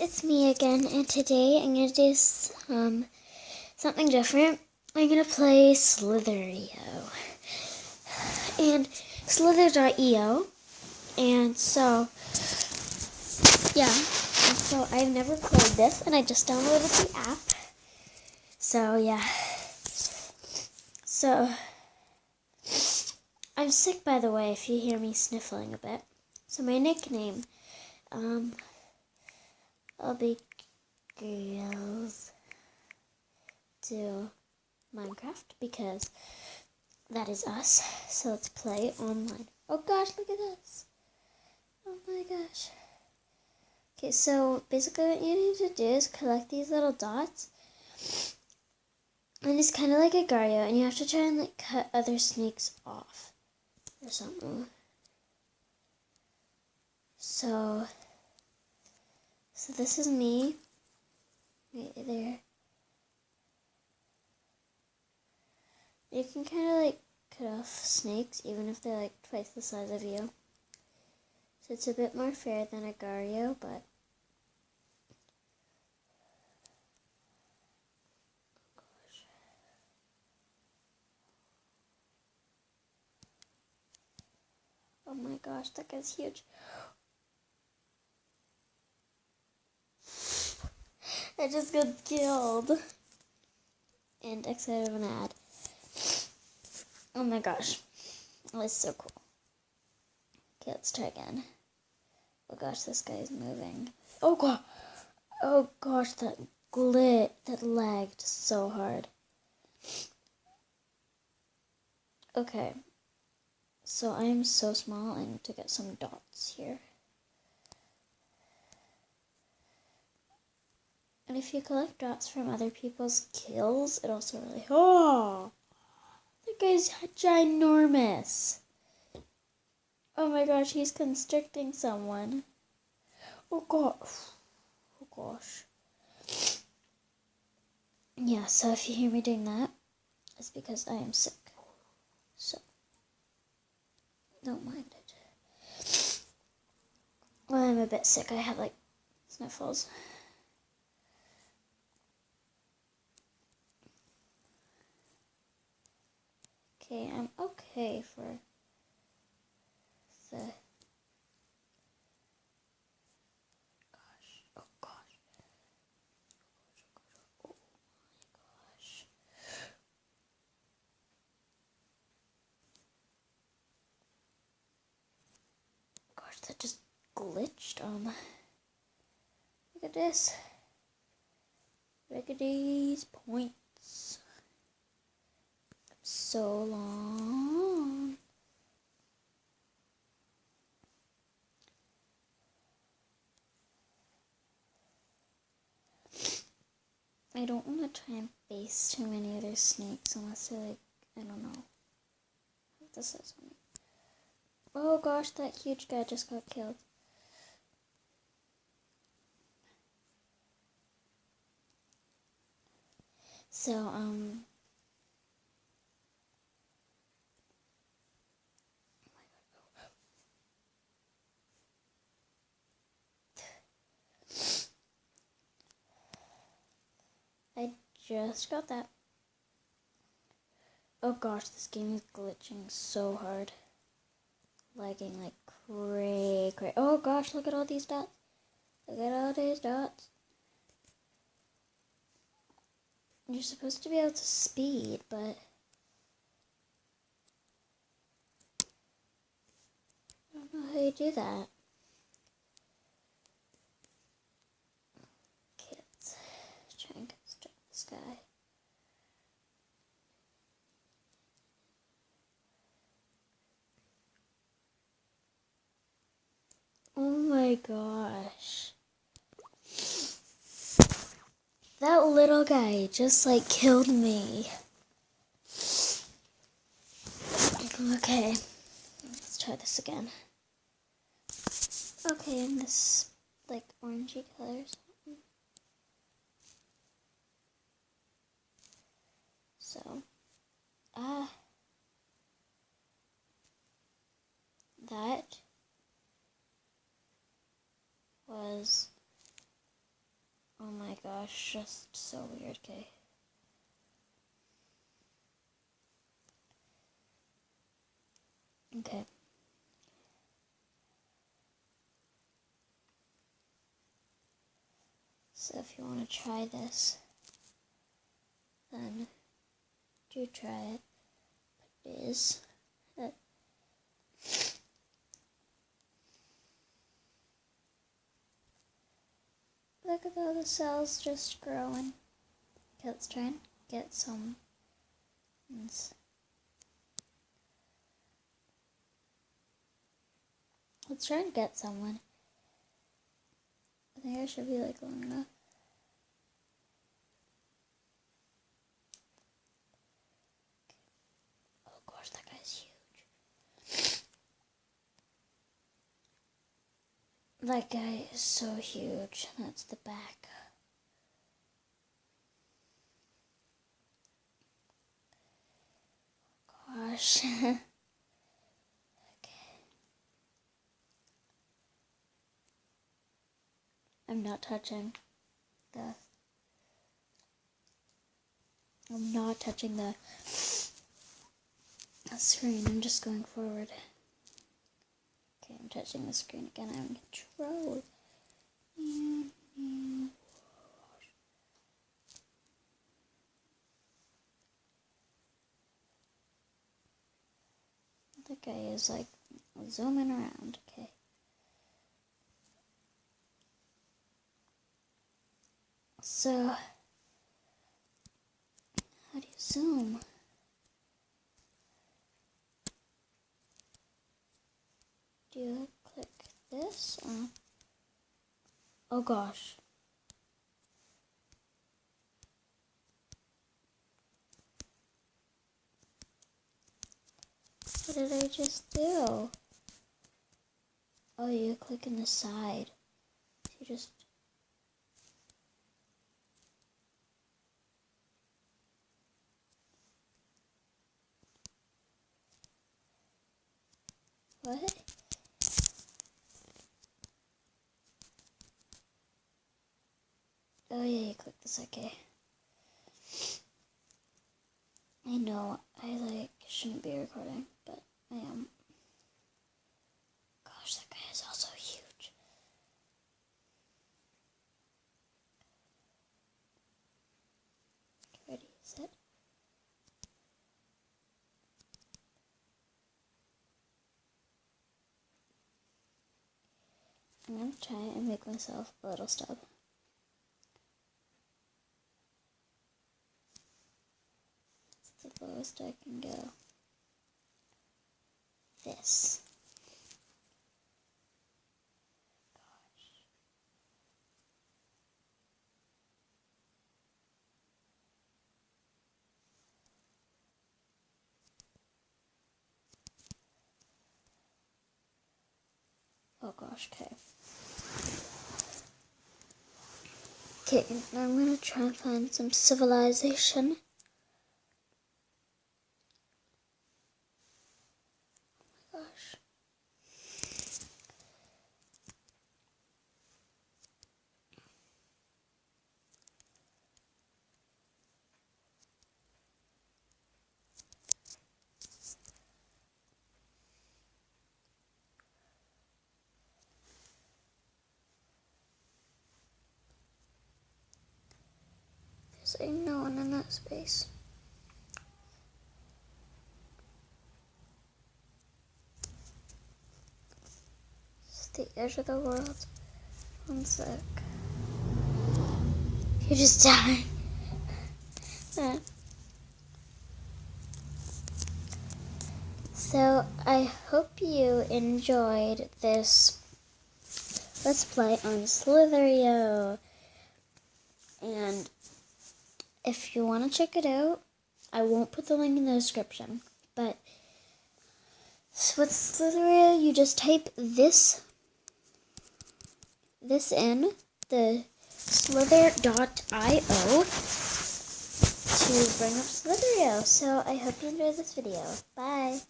it's me again, and today I'm going to do something different. I'm going to play Slither.io. And Slither.io. And so, I've never played this, and I just downloaded the app. So, yeah. So, I'm sick, by the way, if you hear me sniffling a bit. So, my nickname, I'll be Girls Do Minecraft, because that is us. So let's play online. Oh gosh, look at this. Oh my gosh. Okay, so basically what you need to do is collect these little dots. And it's kind of like a Gario, and you have to try and like cut other snakes off or something. So this is me right there. You can kind of like cut off snakes even if they're like twice the size of you. So it's a bit more fair than a Gario, but oh my gosh, that guy's huge. I just got killed. And excited of an ad. Oh my gosh. That was so cool. Okay, let's try again. Oh gosh, this guy is moving. Oh god. Oh gosh, that lagged so hard. Okay. So I am so small, I need to get some dots here. And if you collect dots from other people's kills, it also really... Oh! That guy's ginormous. Oh my gosh, he's constricting someone. Oh god. Oh gosh. Yeah, so if you hear me doing that, it's because I am sick. So, don't mind it. Well, I'm a bit sick. I have like sniffles. Okay, I'm okay for the... Oh gosh. Oh my gosh. Gosh, that just glitched. Look at this. Look at these points. So long. I don't want to try and face too many other snakes unless they're like, I don't know. This is me. Oh gosh, that huge guy just got killed. So, I just got that. Oh gosh, this game is glitching so hard. Lagging like cray. Oh gosh, look at all these dots. Look at all these dots. You're supposed to be able to speed, but I don't know how you do that. Okay, let's try and construct this guy. Oh my gosh. That little guy just like killed me. Okay, let's try this again. Okay, in this like orangey color or something. So, that was gosh, just so weird. Okay. Okay. So if you want to try this, then do try it. But it is look at all the cells just growing. Okay, let's try and get some. Let's try and get someone. I think I should be like long enough. Okay. Oh gosh, that guy's huge. That guy is so huge. That's the back. Gosh. Okay. I'm not touching the screen. I'm just going forward. Okay, I'm touching the screen again. I'm in control. The guy is like zooming around. Okay. So, how do you zoom? Do you click this? Oh gosh. What did I just do? Oh, you click in the side. You just... What? Oh yeah, you click this, okay. I know, I shouldn't be recording, but I am. Gosh, that guy is also huge. Ready, set. I'm gonna try and make myself a little stub. That's the lowest I can go. This. Oh gosh, okay. Okay, now I'm gonna try and find some civilization. Oh my gosh. There's ain't no one in that space. It's the edge of the world. One sec. You just died. So, I hope you enjoyed this Let's Play on Slitherio. And if you want to check it out, I won't put the link in the description. But with Slitherio, you just type this in, the slither.io, to bring up Slitherio. So I hope you enjoyed this video. Bye.